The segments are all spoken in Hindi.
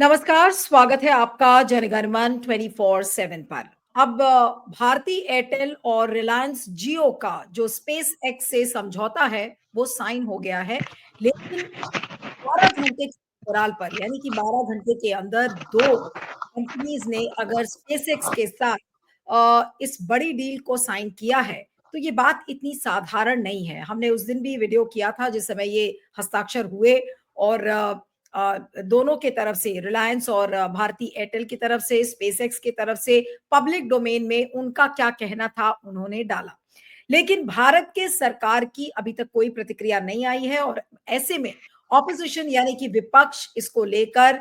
नमस्कार, स्वागत है आपका जनगणमन 24/7 पर। अब भारती एयरटेल और रिलायंस जियो का जो स्पेस एक्स से समझौता है, वो साइन हो गया है। लेकिन 12 घंटे के अंतराल पर यानी कि 12 घंटे के अंदर 2 कंपनीज ने अगर स्पेस एक्स के साथ इस बड़ी डील को साइन किया है, तो ये बात इतनी साधारण नहीं है। हमने उस दिन भी वीडियो किया था जिस समय ये हस्ताक्षर हुए और दोनों के तरफ से रिलायंस और भारती एयरटेल की तरफ से स्पेसएक्स की तरफ से पब्लिक डोमेन में उनका क्या कहना था उन्होंने डाला। लेकिन भारत के सरकार की अभी तक कोई प्रतिक्रिया नहीं आई है और ऐसे में ऑपोजिशन यानी कि विपक्ष इसको लेकर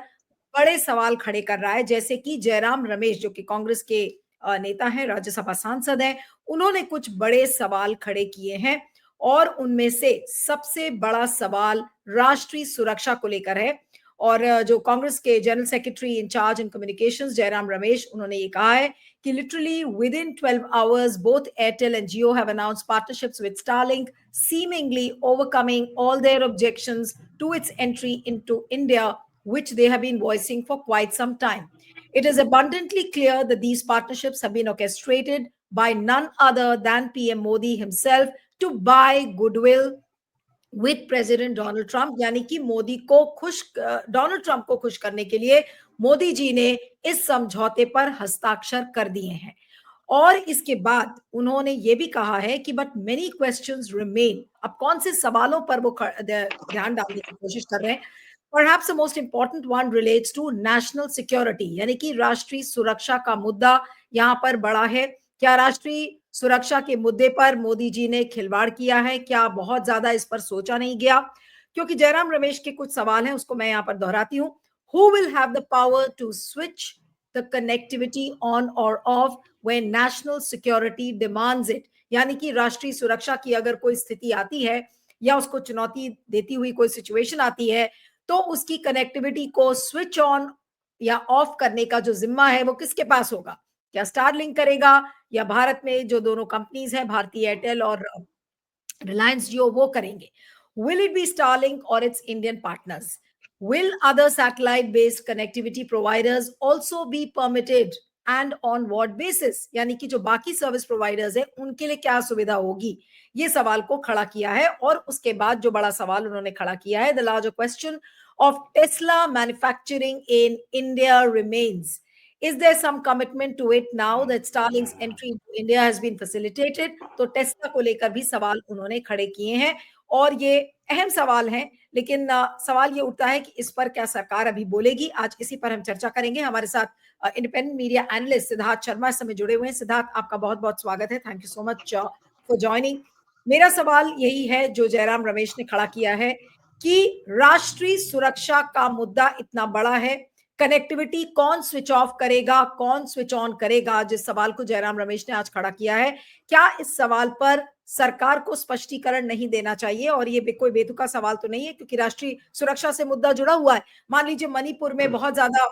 बड़े सवाल खड़े कर रहा है। जैसे कि जयराम रमेश जो कि कांग्रेस के नेता हैं, राज्यसभा सांसद हैं, उन्होंने कुछ बड़े सवाल खड़े किए हैं और उनमें से सबसे बड़ा सवाल राष्ट्रीय सुरक्षा को लेकर है। और जो कांग्रेस के जनरल सेक्रेटरी इंचार्ज इन कम्युनिकेशंस जयराम रमेश, उन्होंने ये कहा है कि literally with in 12 hours both Airtel and Jio have announced partnerships with Starlink, seemingly overcoming all their objections to its entry into India, which they have been voicing for quite some time. It is abundantly clear that these partnerships have been orchestrated by none other than PM Modi himself to buy goodwill with president Donald Trump, यानी कि डोनाल्ड ट्रंप को खुश करने के लिए मोदी जी ने इस समझौते पर हस्ताक्षर कर दिए हैं। और इसके बाद उन्होंने ये भी कहा है कि बट मेनी क्वेश्चंस रिमेन। अब कौन से सवालों पर वो ध्यान डालने की कोशिश कर रहे हैं? Perhaps the most important one relates to national security, यानी कि राष्ट्रीय सुरक्षा का मुद्दा यहाँ पर बड़ा है। क्या राष्ट्रीय सुरक्षा के मुद्दे पर मोदी जी ने खिलवाड़ किया है? क्या बहुत ज्यादा इस पर सोचा नहीं गया? क्योंकि जयराम रमेश के कुछ सवाल हैं, उसको मैं यहाँ पर दोहराती हूँ। Who will have the power to switch the connectivity on or off when national security demands it? यानी कि राष्ट्रीय सुरक्षा की अगर कोई स्थिति आती है या उसको चुनौती देती हुई कोई सिचुएशन आती है, तो उसकी कनेक्टिविटी को स्विच ऑन या ऑफ करने का जो जिम्मा है वो किसके पास होगा? क्या स्टारलिंक करेगा या भारत में जो दोनों कंपनीज हैं, भारती एयरटेल और रिलायंस जियो, वो करेंगे? Will it be Starlink or its Indian partners? Will other satellite based connectivity providers also be permitted and on what basis? यानी कि जो बाकी सर्विस प्रोवाइडर्स हैं उनके लिए क्या सुविधा होगी, ये सवाल को खड़ा किया है। और उसके बाद जो बड़ा सवाल उन्होंने खड़ा किया है, the larger question of Tesla manufacturing in India remains. Is there some commitment to it now that Starlink's entry into India has been facilitated? तो टेस्ला को लेकर भी सवाल उन्होंने खड़े किए हैं और ये अहम सवाल हैं। लेकिन सवाल ये उठता है कि इस पर क्या सरकार अभी बोलेगी? आज इसी पर हम चर्चा करेंगे। हमारे साथ independent media analyst Siddharth Sharma इस समय जुड़े हुए हैं। सिद्धार्थ, आपका बहुत बहुत स्वागत है। Thank you so much for joining. मेरा सवाल यही है जो जयराम रमेश ने खड़ा किया है कि राष्ट्रीय सुरक्षा का मुद्दा इतना बड़ा है, कनेक्टिविटी कौन स्विच ऑफ करेगा, कौन स्विच ऑन करेगा, जिस सवाल को जयराम रमेश ने आज खड़ा किया है, क्या इस सवाल पर सरकार को स्पष्टीकरण नहीं देना चाहिए? और ये कोई बेतुका सवाल तो नहीं है, क्योंकि राष्ट्रीय सुरक्षा से मुद्दा जुड़ा हुआ है। मान लीजिए मणिपुर में बहुत ज्यादा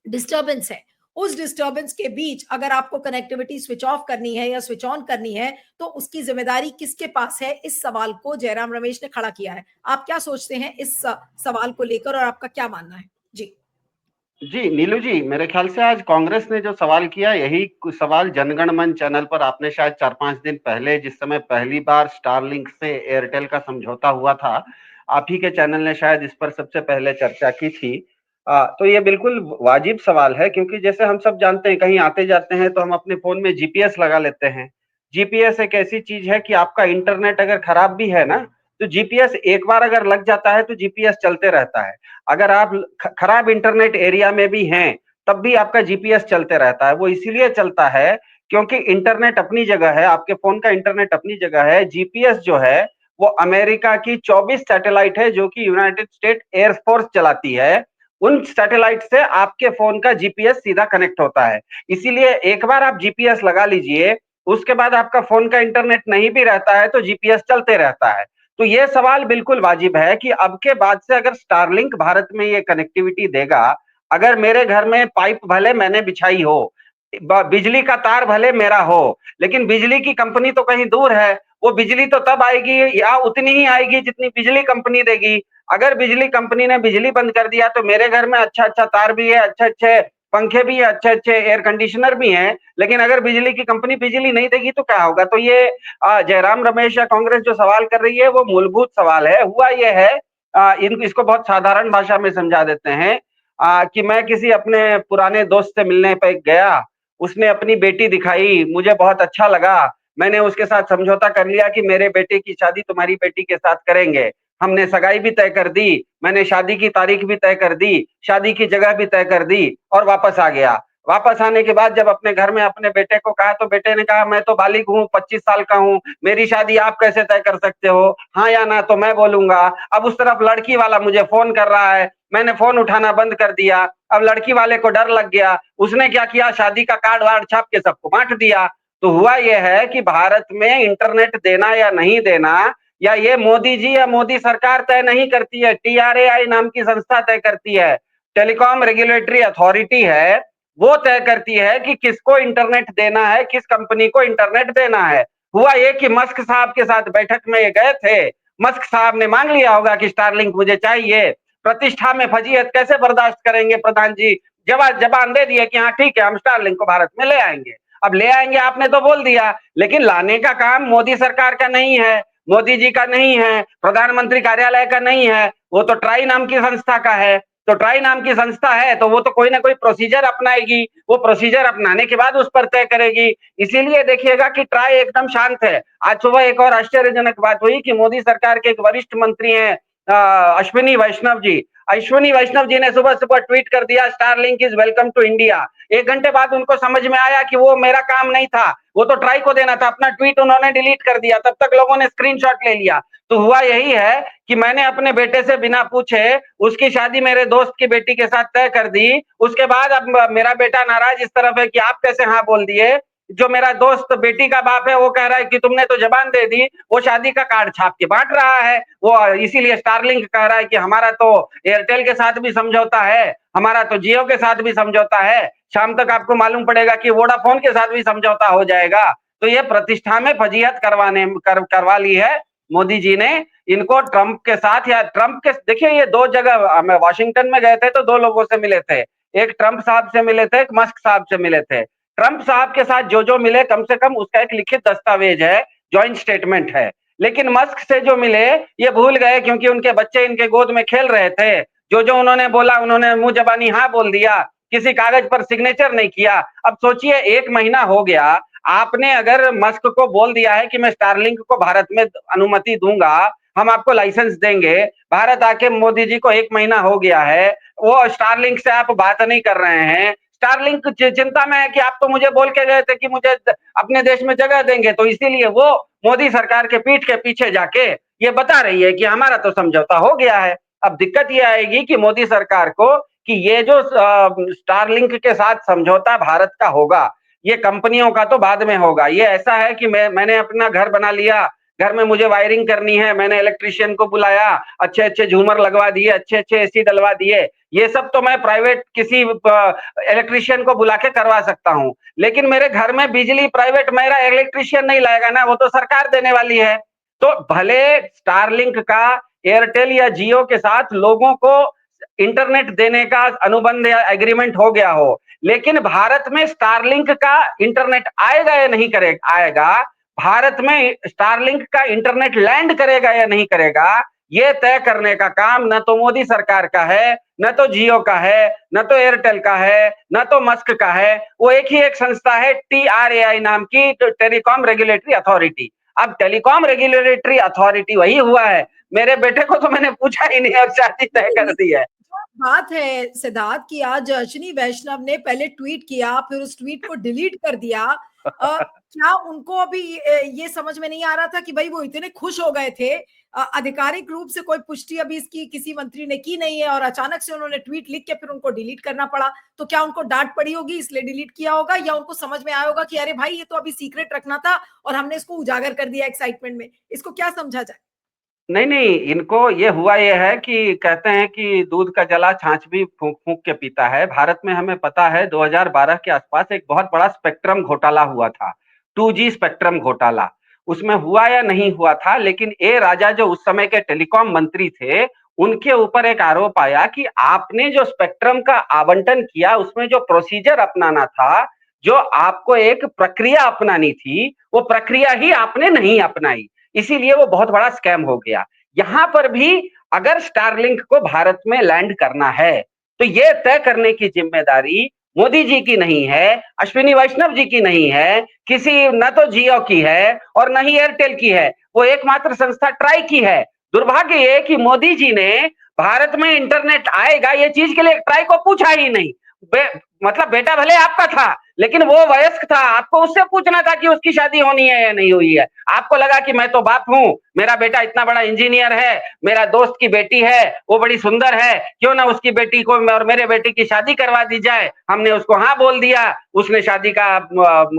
डिस्टर्बेंस है, उस डिस्टर्बेंस के बीच अगर आपको कनेक्टिविटी स्विच ऑफ करनी है या स्विच ऑन करनी है, तो उसकी जिम्मेदारी किसके पास है? इस सवाल को जयराम रमेश ने खड़ा किया है। आप क्या सोचते हैं इस सवाल को लेकर और आपका क्या मानना है? जी जी नीलू जी, मेरे ख्याल से आज कांग्रेस ने जो सवाल किया, यही सवाल जनगण मन चैनल पर आपने शायद 4-5 दिन पहले, जिस समय पहली बार स्टारलिंक से एयरटेल का समझौता हुआ था, आप ही के चैनल ने शायद इस पर सबसे पहले चर्चा की थी। तो ये बिल्कुल वाजिब सवाल है, क्योंकि जैसे हम सब जानते हैं, कहीं आते जाते हैं तो हम अपने फोन में जीपीएस लगा लेते हैं। जीपीएस एक ऐसी चीज है कि आपका इंटरनेट अगर खराब भी है ना, तो जीपीएस एक बार अगर लग जाता है तो जीपीएस चलते रहता है। अगर आप खराब इंटरनेट एरिया में भी हैं, तब भी आपका जीपीएस चलते रहता है। वो इसीलिए चलता है क्योंकि इंटरनेट अपनी जगह है, आपके फोन का इंटरनेट अपनी जगह है। जीपीएस जो है वो अमेरिका की 24 सैटेलाइट है, जो कि यूनाइटेड स्टेट एयरफोर्स चलाती है। उन सैटेलाइट से आपके फोन का जीपीएस सीधा कनेक्ट होता है। इसीलिए एक बार आप जीपीएस लगा लीजिए, उसके बाद आपका फोन का इंटरनेट नहीं भी रहता है तो जीपीएस चलते रहता है। तो ये सवाल बिल्कुल वाजिब है कि अब के बाद से अगर स्टारलिंक भारत में ये कनेक्टिविटी देगा, अगर मेरे घर में पाइप भले मैंने बिछाई हो, बिजली का तार भले मेरा हो, लेकिन बिजली की कंपनी तो कहीं दूर है, वो बिजली तो तब आएगी या उतनी ही आएगी जितनी बिजली कंपनी देगी। अगर बिजली कंपनी ने बिजली बंद कर दिया तो मेरे घर में अच्छा-अच्छा तार भी है, अच्छे-अच्छे पंखे भी हैं, अच्छे-अच्छे एयर कंडीशनर भी हैं, लेकिन अगर बिजली की कंपनी बिजली नहीं देगी तो क्या होगा? तो ये जयराम रमेश या कांग्रेस जो सवाल कर रही है वो मूलभूत सवाल है। हुआ ये है, इसको बहुत साधारण भाषा में समझा देते हैं, कि मैं किसी अपने पुराने दोस्त से मिलने पे गया, उसने अपनी बेटी दिखाई, मुझे बहुत अच्छा लगा। मैंने उसके साथ समझौता कर लिया कि मेरे बेटे की शादी तुम्हारी बेटी के साथ करेंगे। हमने सगाई भी तय कर दी, मैंने शादी की तारीख भी तय कर दी, शादी की जगह भी तय कर दी और वापस आ गया। वापस आने के बाद जब अपने घर में अपने बेटे को कहा तो बेटे ने कहा मैं तो बालिग हूँ, 25 साल का हूँ, मेरी शादी आप कैसे तय कर सकते हो? हाँ या ना तो मैं बोलूंगा। अब उस तरफ लड़की वाला मुझे फोन कर रहा है, मैंने फोन उठाना बंद कर दिया। अब लड़की वाले को डर लग गया, उसने क्या किया, शादी का कार्ड वार्ड छाप के सबको बांट दिया। तो हुआ यह है कि भारत में इंटरनेट देना या नहीं देना, या ये मोदी जी या मोदी सरकार तय नहीं करती है, TRAI नाम की संस्था तय करती है, टेलीकॉम रेगुलेटरी अथॉरिटी है, वो तय करती है कि किसको इंटरनेट देना है, किस कंपनी को इंटरनेट देना है। हुआ ये कि मस्क साहब के साथ बैठक में ये गए थे, मस्क साहब ने मांग लिया होगा कि स्टारलिंक मुझे चाहिए। प्रतिष्ठा में फजीहत कैसे बर्दाश्त करेंगे प्रधान जी? जबान दे दिए कि हाँ ठीक है, हम स्टारलिंक को भारत में ले आएंगे। अब ले आएंगे आपने तो बोल दिया, लेकिन लाने का काम मोदी सरकार का नहीं है, मोदी जी का नहीं है, प्रधानमंत्री कार्यालय का नहीं है, वो तो ट्राई नाम की संस्था का है। तो ट्राई नाम की संस्था है तो वो तो कोई ना कोई प्रोसीजर अपनाएगी, वो प्रोसीजर अपनाने के बाद उस पर तय करेगी। इसीलिए देखिएगा कि ट्राई एकदम शांत है। आज सुबह एक और आश्चर्यजनक बात हुई कि मोदी सरकार के एक वरिष्ठ मंत्री हैं, अश्विनी वैष्णव जी। अश्विनी वैष्णव जी ने सुबह सुबह ट्वीट कर दिया Starlink is welcome to India. 1 घंटे बाद उनको समझ में आया कि वो मेरा काम नहीं था, वो तो ट्राई को देना था, अपना ट्वीट उन्होंने डिलीट कर दिया। तब तक लोगों ने स्क्रीनशॉट ले लिया। तो हुआ यही है कि मैंने अपने बेटे से बिना पूछे उसकी शादी मेरे दोस्त की बेटी के साथ तय कर दी। उसके बाद अब मेरा बेटा नाराज इस तरफ है कि आप कैसे हाँ बोल दिए। जो मेरा दोस्त बेटी का बाप है वो कह रहा है कि तुमने तो जबान दे दी, वो शादी का कार्ड छाप के बांट रहा है। वो इसीलिए स्टारलिंक कह रहा है कि हमारा तो एयरटेल के साथ भी समझौता है, हमारा तो जियो के साथ भी समझौता है, शाम तक आपको मालूम पड़ेगा कि वोडाफोन के साथ भी समझौता हो जाएगा। तो ये प्रतिष्ठा में फजीहत करवा ली है मोदी जी ने। इनको ट्रंप के साथ, या ट्रंप के, देखिए ये 2 जगह हम वाशिंगटन में गए थे तो 2 लोगों से मिले थे, एक ट्रंप साहब से मिले थे, एक मस्क साहब से मिले थे। ट्रंप साहब के साथ जो जो मिले कम से कम उसका एक लिखित दस्तावेज है, ज्वाइंट स्टेटमेंट है। लेकिन मस्क से जो मिले ये भूल गए क्योंकि उनके बच्चे इनके गोद में खेल रहे थे। जो जो उन्होंने बोला उन्होंने मुंह जबानी हाँ बोल दिया, किसी कागज पर सिग्नेचर नहीं किया। अब सोचिए 1 महीना हो गया, आपने अगर मस्क को बोल दिया है कि मैं स्टारलिंक को भारत में अनुमति दूंगा, हम आपको लाइसेंस देंगे, भारत आके मोदी जी को 1 महीना हो गया है, वो स्टारलिंक से आप बात नहीं कर रहे हैं। स्टारलिंक चिंता में है कि आप तो मुझे बोल के गए थे कि मुझे अपने देश में जगह देंगे, तो इसीलिए वो मोदी सरकार के पीठ के पीछे जाके ये बता रही है कि हमारा तो समझौता हो गया है। अब दिक्कत ये आएगी कि मोदी सरकार को कि ये जो स्टारलिंक के साथ समझौता भारत का होगा, ये कंपनियों का तो बाद में होगा। ये ऐसा है कि मैंने अपना घर बना लिया, घर में मुझे वायरिंग करनी है, मैंने इलेक्ट्रिशियन को बुलाया, अच्छे अच्छे झूमर लगवा दिए, अच्छे अच्छे एसी डलवा दिए। ये सब तो मैं प्राइवेट किसी इलेक्ट्रिशियन को बुला के करवा सकता हूँ, लेकिन मेरे घर में बिजली प्राइवेट मेरा इलेक्ट्रिशियन नहीं लाएगा ना, वो तो सरकार देने वाली है। तो भले स्टारलिंक का एयरटेल या जियो के साथ लोगों को इंटरनेट देने का अनुबंध या एग्रीमेंट हो गया हो, लेकिन भारत में स्टारलिंक का इंटरनेट आएगा या नहीं करेगा, आएगा, भारत में स्टारलिंक का इंटरनेट लैंड करेगा या नहीं करेगा, ये तय करने का काम न तो मोदी सरकार का है, न तो जियो का है, न तो एयरटेल का है, न तो मस्क का है। वो एक ही एक संस्था है, TRAI नाम की, टेलीकॉम रेगुलेटरी अथॉरिटी। अब टेलीकॉम रेगुलेटरी अथॉरिटी वही हुआ है। मेरे बेटे को तो मैंने पूछा ही नहीं और शादी तय कर दी है। बात है सिद्धार्थ कि आज अश्विनी वैष्णव ने पहले ट्वीट किया, फिर उस ट्वीट को डिलीट कर दिया। क्या उनको अभी ये समझ में नहीं आ रहा था कि भाई वो इतने खुश हो गए थे, आधिकारिक रूप से कोई पुष्टि अभी इसकी किसी मंत्री ने की नहीं है और अचानक से उन्होंने ट्वीट लिख के फिर उनको डिलीट करना पड़ा। तो क्या उनको डांट पड़ी होगी इसलिए डिलीट किया होगा, या उनको समझ में आया होगा कि अरे भाई ये तो अभी सीक्रेट रखना था और हमने इसको उजागर कर दिया एक्साइटमेंट में? इसको क्या समझा जाए? नहीं नहीं, इनको ये हुआ ये है कि कहते हैं कि दूध का जला छाछ भी फूंक फूंक के पीता है। भारत में हमें पता है 2012 के आसपास एक बहुत बड़ा स्पेक्ट्रम घोटाला हुआ था, 2G स्पेक्ट्रम घोटाला। उसमें हुआ या नहीं हुआ था, लेकिन ए राजा जो उस समय के टेलीकॉम मंत्री थे, उनके ऊपर एक आरोप आया कि आपने जो स्पेक्ट्रम का आवंटन किया, उसमें जो प्रोसीजर अपनाना था, जो आपको एक प्रक्रिया अपनानी थी, वो प्रक्रिया ही आपने नहीं अपनाई, इसीलिए वो बहुत बड़ा स्कैम हो गया। यहां पर भी अगर स्टारलिंक को भारत में लैंड करना है, तो ये तय करने की जिम्मेदारी मोदी जी की नहीं है, अश्विनी वैष्णव जी की नहीं है, किसी न तो जियो की है और न ही एयरटेल की है, वो एकमात्र संस्था ट्राई की है। दुर्भाग्य ये कि मोदी जी ने भारत में इंटरनेट आएगा ये चीज के लिए ट्राई को पूछा ही नहीं। मतलब बेटा भले आपका था, लेकिन वो वयस्क था, आपको उससे पूछना था कि उसकी शादी होनी है या नहीं हुई है। आपको लगा कि मैं तो बाप हूं, मेरा बेटा इतना बड़ा इंजीनियर है, मेरा दोस्त की बेटी है, वो बड़ी सुंदर है, क्यों ना उसकी बेटी को और मेरे बेटी की शादी करवा दी जाए। हमने उसको हाँ बोल दिया, उसने शादी का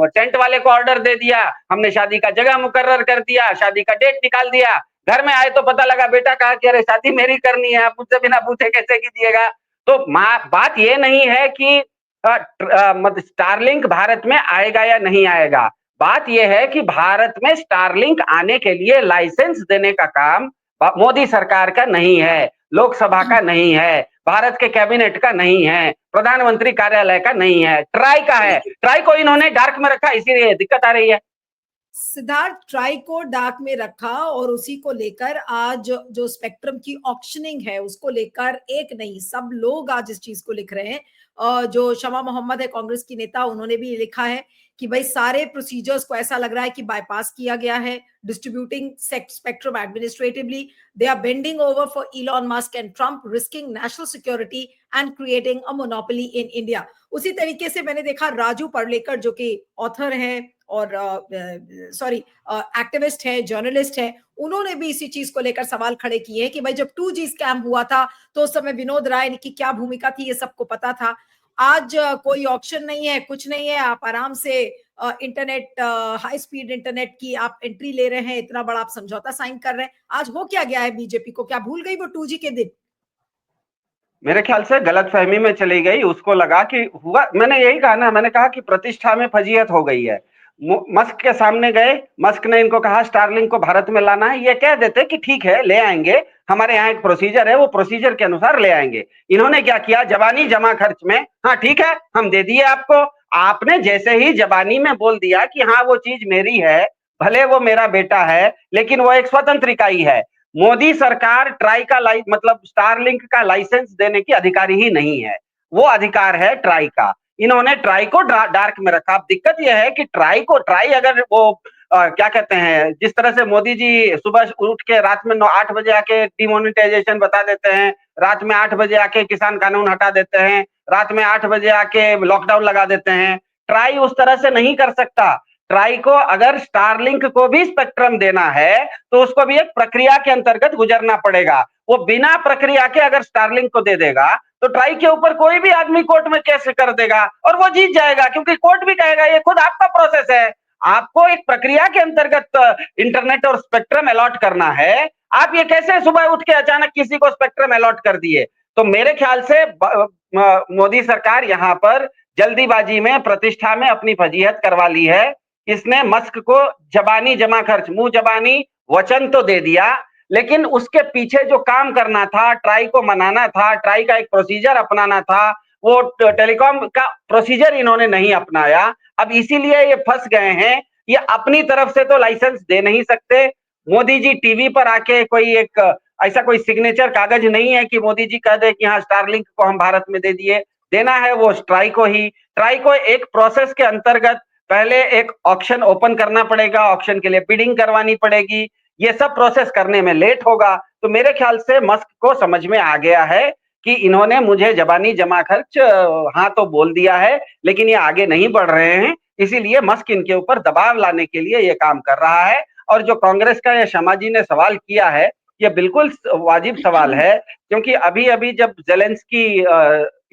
टेंट वाले को ऑर्डर दे दिया, हमने शादी का जगह मुकर्रर कर दिया, शादी का डेट निकाल दिया। घर में आए तो पता लगा बेटा कहा कि अरे शादी मेरी करनी है, आप मुझसे बिना पूछे कैसे कीजिएगा। तो बात ये नहीं है कि मतलब स्टारलिंक भारत में आएगा या नहीं आएगा, बात यह है कि भारत में स्टारलिंक आने के लिए लाइसेंस देने का काम मोदी सरकार का नहीं है, लोकसभा का नहीं है, भारत के कैबिनेट का नहीं है, प्रधानमंत्री कार्यालय का नहीं है, ट्राई का है। लेकिन ट्राई को इन्होंने डार्क में रखा, इसीलिए दिक्कत आ रही है। सिद्धार्थ, ट्राई को डार्क में रखा और उसी को लेकर आज जो स्पेक्ट्रम की ऑक्शनिंग है उसको लेकर एक नहीं सब लोग आज इस चीज को लिख रहे हैं। जो शमा मोहम्मद है कांग्रेस की नेता, उन्होंने भी लिखा है कि भाई सारे प्रोसीजर्स को ऐसा लग रहा है कि बाईपास किया गया है, distributing spectrum administratively, they are bending over for Elon Musk and Trump, risking national security and creating a monopoly in India. उसी तरीके से मैंने देखा राजू पर्लेकर जो कि ऑथर हैं और सॉरी एक्टिविस्ट है, जर्नलिस्ट है, उन्होंने भी इसी चीज को लेकर सवाल खड़े किए हैं कि भाई जब 2G स्कैम हुआ था तो उस समय विनोद राय की क्या भूमिका थी ये सबको पता था। आज कोई ऑप्शन नहीं है, कुछ नहीं है, आप आराम से इंटरनेट, हाई स्पीड इंटरनेट की आप एंट्री ले रहे हैं, इतना बड़ा आप समझौता साइन कर रहे हैं। आज हो क्या गया है बीजेपी को, क्या भूल गई वो 2G के दिन? मेरे ख्याल से गलतफहमी में चली गई, उसको लगा कि हुआ, मैंने यही कहा ना, मैंने कहा कि प्रतिष्ठा में फजीहत हो गई है। मस्क के सामने गए, मस्क ने इनको कहा स्टारलिंक को भारत में लाना है, ये कह देते कि ठीक है ले आएंगे, हमारे यहाँ एक प्रोसीजर है, वो प्रोसीजर के अनुसार ले आएंगे। इन्होंने क्या किया, जबानी जमा खर्च में, हाँ ठीक है हम दे दिए आपको। आपने जैसे ही जबानी में बोल दिया कि हाँ वो चीज मेरी है, भले वो मेरा बेटा है, लेकिन वो एक स्वतंत्र इकाई है। मोदी सरकार ट्राई का मतलब स्टारलिंक का लाइसेंस देने की अधिकारी ही नहीं है, वो अधिकार है ट्राई का। इन्होंने ट्राई को डार्क में रखा। अब दिक्कत यह है कि ट्राई अगर वो क्या कहते हैं, जिस तरह से मोदी जी सुबह उठ के रात में 8 बजे आके डिमोनेटाइजेशन बता देते हैं, रात में 8 बजे आके किसान कानून हटा देते हैं, रात में 8 बजे आके लॉकडाउन लगा देते हैं, ट्राई उस तरह से नहीं कर सकता। ट्राई को अगर स्टारलिंक को भी स्पेक्ट्रम देना है तो उसको भी एक प्रक्रिया के अंतर्गत गुजरना पड़ेगा। वो बिना प्रक्रिया के अगर स्टारलिंक को दे देगा तो ट्राई के ऊपर कोई भी आदमी कोर्ट में केस कर देगा और वो जीत जाएगा, क्योंकि कोर्ट भी कहेगा ये खुद आपका प्रोसेस है, आपको एक प्रक्रिया के अंतर्गत इंटरनेट और स्पेक्ट्रम अलॉट करना है। आप ये कैसे सुबह उठ के अचानक किसी को स्पेक्ट्रम अलॉट कर दिए? तो मेरे ख्याल से मोदी सरकार यहाँ पर जल्दीबाजी में प्रतिष्ठा में अपनी फजीहत करवा ली है। इसने मस्क को जबानी जमा खर्च, मुंह जबानी वचन तो दे दिया, लेकिन उसके पीछे जो काम करना था, ट्राई को मनाना था, ट्राई का एक प्रोसीजर अपनाना था, वो टेलीकॉम का प्रोसीजर इन्होंने नहीं अपनाया। अब इसीलिए ये फंस गए हैं। ये अपनी तरफ से तो लाइसेंस दे नहीं सकते। मोदी जी टीवी पर आके कोई एक ऐसा कोई सिग्नेचर कागज नहीं है कि मोदी जी कह दे कि हाँ स्टारलिंक को हम भारत में दे दिए। देना है वो ट्राई को ही। ट्राई को एक प्रोसेस के अंतर्गत पहले एक ऑक्शन ओपन करना पड़ेगा, ऑक्शन के लिए बिडिंग करवानी पड़ेगी, ये सब प्रोसेस करने में लेट होगा। तो मेरे ख्याल से मस्क को समझ में आ गया है कि इन्होंने मुझे जबानी जमा खर्च हाँ तो बोल दिया है, लेकिन ये आगे नहीं बढ़ रहे हैं, इसीलिए मस्क इनके ऊपर दबाव लाने के लिए ये काम कर रहा है। और जो कांग्रेस का या शमा जी ने सवाल किया है, ये बिल्कुल वाजिब सवाल है, क्योंकि अभी अभी जब जेलेंस्की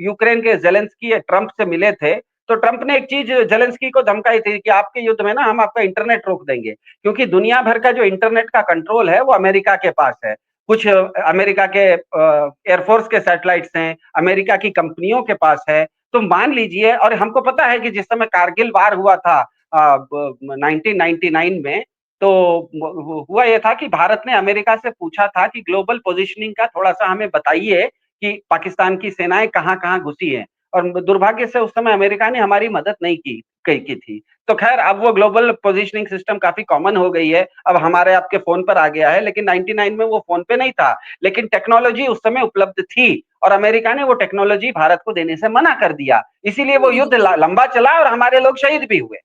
यूक्रेन के जेलेंस्की ट्रंप से मिले थे, तो ट्रंप ने एक चीज जेलेंस्की को धमकाई थी कि आपके युद्ध में ना हम आपका इंटरनेट रोक देंगे, क्योंकि दुनिया भर का जो इंटरनेट का कंट्रोल है वो अमेरिका के पास है। कुछ अमेरिका के एयरफोर्स के सैटेलाइट्स हैं, अमेरिका की कंपनियों के पास है। तो मान लीजिए, और हमको पता है कि जिस समय कारगिल वार हुआ था 1999 में, तो हुआ ये था कि भारत ने अमेरिका से पूछा था कि ग्लोबल पोजीशनिंग का थोड़ा-सा हमें बताइए कि पाकिस्तान की सेनाएँ कहाँ-कहाँ घुसी हैं, और दुर्भाग्य से उस समय अमेरिका ने हमारी मदद नहीं की थी। तो ख़ैर अब वो ग्लोबल पोजीशनिंग सिस्टम काफ़ी कॉमन हो गई है, अब हमारे आपके फ़ोन पर आ गया है, लेकिन 99 में वो फ़ोन पे नहीं था। लेकिन टेक्नोलॉजी उस समय उपलब्ध थी और अमेरिका ने वो टेक्नोलॉजी भारत को देने से मना कर दिया। इसीलिए वो नहीं युद्ध लेकिन लंबा चला और हमारे लोग शहीद भी हुए।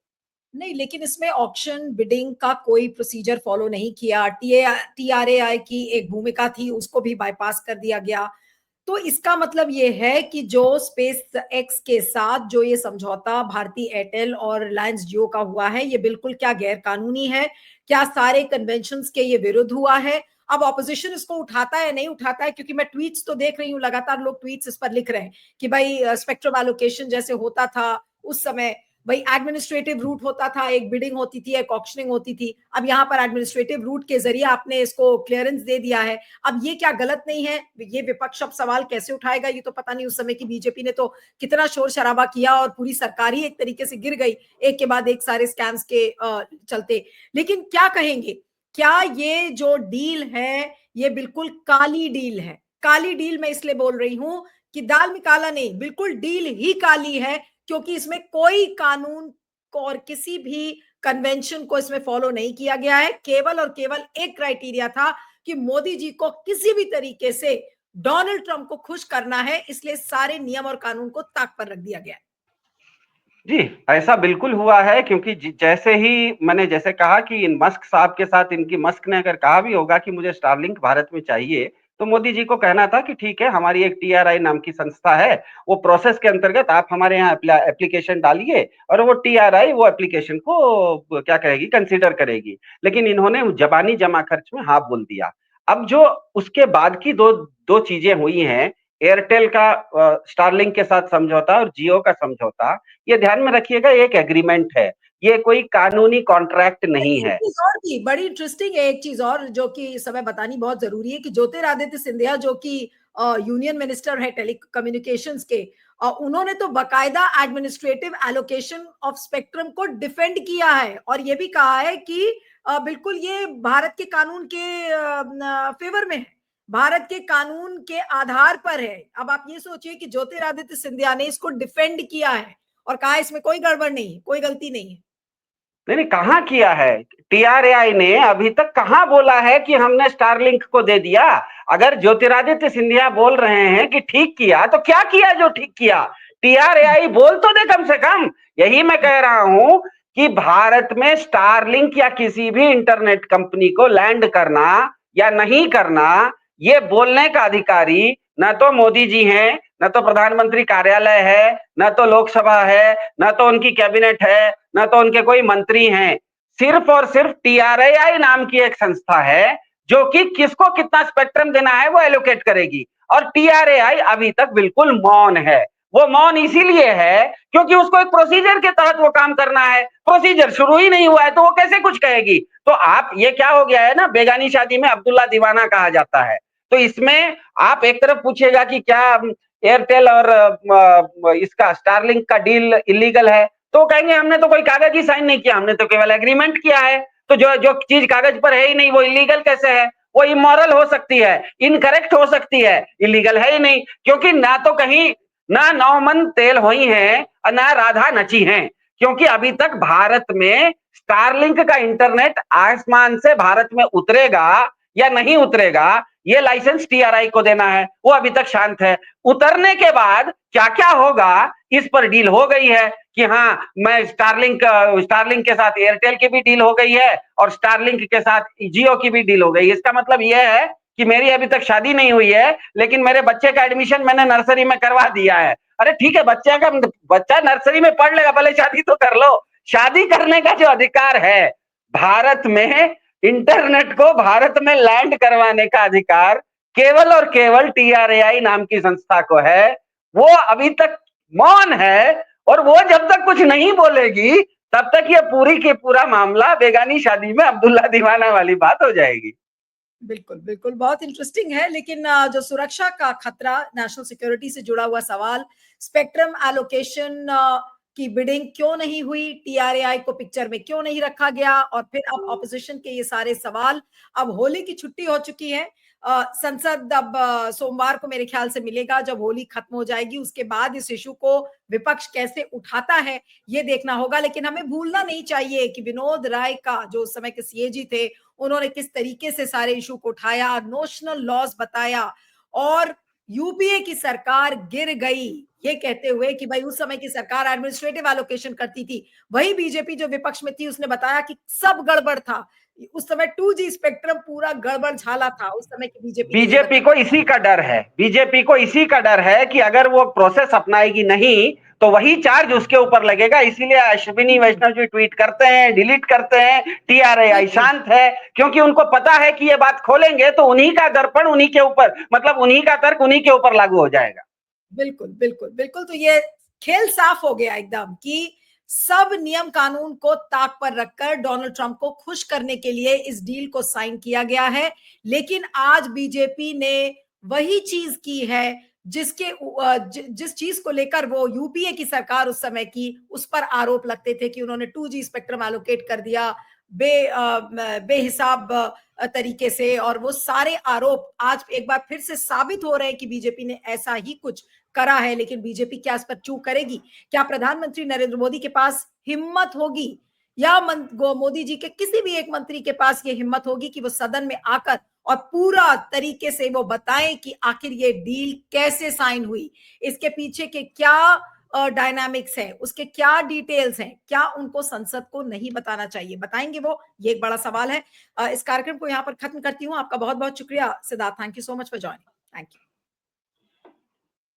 नहीं, लेकिन इसमें ऑक्शन बिडिंग का कोई प्रोसीजर फॉलो नहीं किया। टीआरएआई की एक भूमिका थी, उसको भी बाईपास कर दिया गया। तो इसका मतलब ये है कि जो स्पेस एक्स के साथ जो ये समझौता भारती एयरटेल और रिलायंस जियो का हुआ है, ये बिल्कुल क्या गैर कानूनी है? क्या सारे कन्वेंशंस के ये विरुद्ध हुआ है? अब ऑपोजिशन इसको उठाता है नहीं उठाता है, क्योंकि मैं ट्वीट्स तो देख रही हूँ, लगातार लोग ट्वीट्स इस पर लिख रहे हैं कि भाई स्पेक्ट्रम एलोकेशन जैसे होता था उस समय, भाई एडमिनिस्ट्रेटिव रूट होता था, एक बिडिंग होती थी, एक ऑक्शनिंग होती थी। अब यहाँ पर एडमिनिस्ट्रेटिव रूट के जरिए आपने इसको क्लियरेंस दे दिया है। अब ये क्या गलत नहीं है? ये विपक्ष अब सवाल कैसे उठाएगा ये तो पता नहीं। उस समय की बीजेपी ने तो कितना शोर शराबा किया और पूरी सरकार ही एक तरीके से गिर गई एक के बाद एक सारे स्कैम्स के चलते। लेकिन क्या कहेंगे, क्या ये जो डील है ये बिल्कुल काली डील है? काली डील मैं इसलिए बोल रही हूं कि दाल में काला नहीं, बिल्कुल डील ही काली है, क्योंकि इसमें कोई कानून को और किसी भी कन्वेंशन को इसमें फॉलो नहीं किया गया है। केवल और केवल एक क्राइटेरिया था कि मोदी जी को किसी भी तरीके से डोनाल्ड ट्रंप को खुश करना है, इसलिए सारे नियम और कानून को ताक पर रख दिया गया। जी, ऐसा बिल्कुल हुआ है, क्योंकि जैसे ही मैंने जैसे कहा कि इन मस्क साहब के साथ इनकी मस्क ने अगर कहा भी होगा कि मुझे स्टारलिंक भारत में चाहिए, तो मोदी जी को कहना था कि ठीक है, हमारी एक टीआरआई नाम की संस्था है, वो प्रोसेस के अंतर्गत आप हमारे यहाँ एप्लीकेशन डालिए और वो टीआरआई वो एप्लीकेशन को क्या करेगी, कंसीडर करेगी। लेकिन इन्होंने जबानी जमा खर्च में हाँ बोल दिया। अब जो उसके बाद की दो दो चीजें हुई हैं, एयरटेल का स्टारलिंक के साथ समझौता और जियो का समझौता, ये ध्यान में रखिएगा, एक एग्रीमेंट है, ये कोई कानूनी कॉन्ट्रैक्ट नहीं एक है। चीज और थी बड़ी इंटरेस्टिंग है, एक चीज और जो कि इस समय बतानी बहुत जरूरी है कि ज्योतिरादित्य सिंधिया जो कि यूनियन मिनिस्टर है टेलीकम्युनिकेशंस के, उन्होंने तो बकायदा एडमिनिस्ट्रेटिव एलोकेशन ऑफ स्पेक्ट्रम को डिफेंड किया है और ये भी कहा है कि बिल्कुल ये भारत के कानून के फेवर में है, भारत के कानून के आधार पर है। अब आप ये सोचिए कि ज्योतिरादित्य सिंधिया ने इसको डिफेंड किया है और कहा इसमें कोई गड़बड़ नहीं है, कोई गलती नहीं है। नहीं नहीं, कहाँ किया है? टीआरएआई ने अभी तक कहाँ बोला है कि हमने स्टारलिंक को दे दिया? अगर ज्योतिरादित्य सिंधिया बोल रहे हैं कि ठीक किया, तो क्या किया जो ठीक किया? टीआरएआई बोल तो दे कम से कम। यही मैं कह रहा हूं कि भारत में स्टारलिंक या किसी भी इंटरनेट कंपनी को लैंड करना या नहीं करना, ये बोलने का अधिकारी न तो मोदी जी हैं, न तो प्रधानमंत्री कार्यालय है, न तो लोकसभा है, न तो उनकी कैबिनेट है, न तो उनके कोई मंत्री हैं। सिर्फ और सिर्फ टीआरएआई नाम की एक संस्था है जो कि किसको कितना स्पेक्ट्रम देना है वो एलोकेट करेगी, और टीआरएआई अभी तक बिल्कुल मौन है। वो मौन इसीलिए है क्योंकि उसको एक प्रोसीजर के तहत वो काम करना है, प्रोसीजर शुरू ही नहीं हुआ है तो वो कैसे कुछ कहेगी? तो आप, ये क्या हो गया है ना, बेगानी शादी में अब्दुल्ला दीवाना कहा जाता है। तो इसमें आप एक तरफ पूछिएगा कि क्या एयरटेल और इसका स्टारलिंक का डील इलीगल है, तो कहेंगे हमने तो कोई कागज ही साइन नहीं किया, हमने तो केवल एग्रीमेंट किया है। तो जो जो चीज कागज पर है ही नहीं वो इलीगल कैसे है? वो इमोरल हो सकती है, इनकरेक्ट हो सकती है, इलीगल है ही नहीं, क्योंकि ना तो कहीं ना नौमन तेल हुई है और ना राधा नची है। क्योंकि अभी तक भारत में स्टारलिंक का इंटरनेट आसमान से भारत में उतरेगा या नहीं उतरेगा, ये लाइसेंस टीआरआई को देना है, वो अभी तक शांत है। उतरने के बाद क्या क्या होगा इस पर डील हो गई है कि हाँ, मैं स्टारलिंक के साथ एयरटेल की भी डील हो गई है और स्टारलिंक के साथ जियो की भी डील हो गई। इसका मतलब यह है कि मेरी अभी तक शादी नहीं हुई है, लेकिन मेरे बच्चे का एडमिशन मैंने नर्सरी में करवा दिया है। अरे ठीक है, बच्चा नर्सरी में पढ़ लेगा, भले शादी तो कर लो। शादी करने का जो अधिकार है भारत में, इंटरनेट को भारत में लैंड करवाने का अधिकार केवल और केवल टीआरएआई नाम की संस्था को है। वो अभी तक मौन है और वो जब तक कुछ नहीं बोलेगी तब तक ये पूरी के पूरा मामला बेगानी शादी में अब्दुल्ला दीवाना वाली बात हो जाएगी। बिल्कुल बिल्कुल, बहुत इंटरेस्टिंग है। लेकिन जो सुरक्षा का खतरा, नेशनल सिक्योरिटी से जुड़ा हुआ सवाल, स्पेक्ट्रम एलोकेशन कि बिडिंग क्यों नहीं हुई, टीआरएआई को पिक्चर में क्यों नहीं रखा गया, और फिर अब ऑपोजिशन के ये सारे सवाल। अब होली की छुट्टी हो चुकी है, संसद अब सोमवार को मेरे ख्याल से मिलेगा, जब होली खत्म हो जाएगी उसके बाद इस इशू को विपक्ष कैसे उठाता है ये देखना होगा। लेकिन हमें भूलना नहीं चाहिए कि विनोद राय का जो उस समय के सीएजी थे, उन्होंने किस तरीके से सारे इशू को उठाया, नोशनल लॉज बताया, और यूपीए की सरकार गिर गई ये कहते हुए कि भाई उस समय की सरकार एडमिनिस्ट्रेटिव एलोकेशन करती थी। वही बीजेपी जो विपक्ष में थी उसने बताया कि सब गड़बड़ था, उस समय 2G स्पेक्ट्रम पूरा गड़बड़ झाला था, उस समय की बीजेपी ने ये बीजेपी को इसी का डर है, बीजेपी को इसी का डर है कि अगर वो प्रोसेस अपनाएगी नहीं तो वही चार्ज उसके ऊपर लगेगा। इसीलिए अश्विनी वैष्णव जी ट्वीट करते हैं, डिलीट करते हैं, टीआरएआई शांत है, क्योंकि उनको पता है कि ये बात खोलेंगे तो उन्हीं का दर्पण उन्हीं के ऊपर, मतलब उन्हीं का तर्क उन्हीं के ऊपर लागू हो जाएगा। बिल्कुल बिल्कुल बिल्कुल। तो ये खेल साफ हो गया एकदम कि सब नियम कानून को ताक पर रखकर डोनाल्ड ट्रंप को खुश करने के लिए इस डील को साइन किया गया है। लेकिन आज बीजेपी ने वही चीज की है जिसके जिस चीज को लेकर वो यूपीए की सरकार उस समय की उस पर आरोप लगते थे कि उन्होंने 2G स्पेक्ट्रम एलोकेट कर दिया बेहिसाब तरीके से, और वो सारे आरोप आज एक बार फिर से साबित हो रहे हैं कि बीजेपी ने ऐसा ही कुछ करा है। लेकिन बीजेपी क्या इस पर चूक करेगी? क्या प्रधानमंत्री नरेंद्र मोदी के पास हिम्मत होगी, या मोदी जी के किसी भी एक मंत्री के पास ये हिम्मत होगी कि वो सदन में आकर और पूरा तरीके से वो बताएं कि आखिर ये डील कैसे साइन हुई, इसके पीछे के क्या डायनामिक्स है, उसके क्या डिटेल्स हैं, क्या उनको संसद को नहीं बताना चाहिए? बताएंगे वो? ये एक बड़ा सवाल है। इस कार्यक्रम को यहाँ पर खत्म करती हूँ। आपका बहुत बहुत शुक्रिया Siddharth, thank you so much for joining. Thank you.